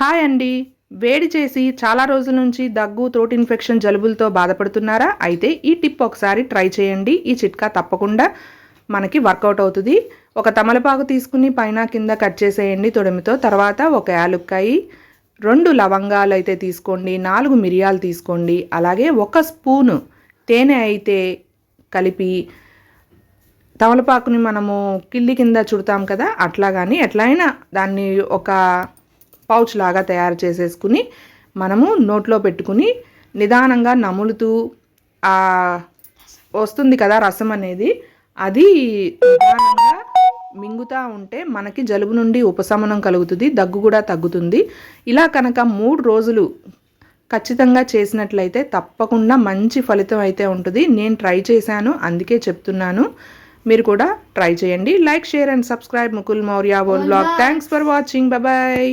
Hi అండి. వేడి చేసి చాలా రోజుల నుంచి దగ్గు, త్రోట్ ఇన్ఫెక్షన్, జలుబులతో బాధపడుతున్నారా? అయితే ఈ టిప్ ఒకసారి ట్రై చేయండి. ఈ చిట్కా తప్పకుండా మనకి వర్కౌట్ అవుతుంది. ఒక తమలపాకు తీసుకుని పైన కింద కట్ చేసేయండి తొడిమితో. తర్వాత ఒక యాలుక్కాయి, 2 లవంగాలు అయితే తీసుకోండి, 4 మిరియాలు తీసుకోండి. అలాగే 1 స్పూను తేనె అయితే కలిపి తమలపాకుని మనము కిల్లి కింద చుడతాం కదా, అట్లా కానీ ఎట్లయినా దాన్ని ఒక పౌచ్ లాగా తయారు చేసేసుకుని మనము నోట్లో పెట్టుకుని నిదానంగా నములుతూ వస్తుంది కదా రసం అనేది, అది నిదానంగా మింగుతూ ఉంటే మనకి జలుబు నుండి ఉపశమనం కలుగుతుంది, దగ్గు కూడా తగ్గుతుంది. ఇలా కనుక 3 రోజులు ఖచ్చితంగా చేసినట్లయితే తప్పకుండా మంచి ఫలితం అయితే ఉంటుంది. నేను ట్రై చేశాను, అందుకే చెప్తున్నాను. మీరు కూడా ట్రై చేయండి. Like, share and subscribe Mukul Maurya world blog. Thanks for watching. Bye.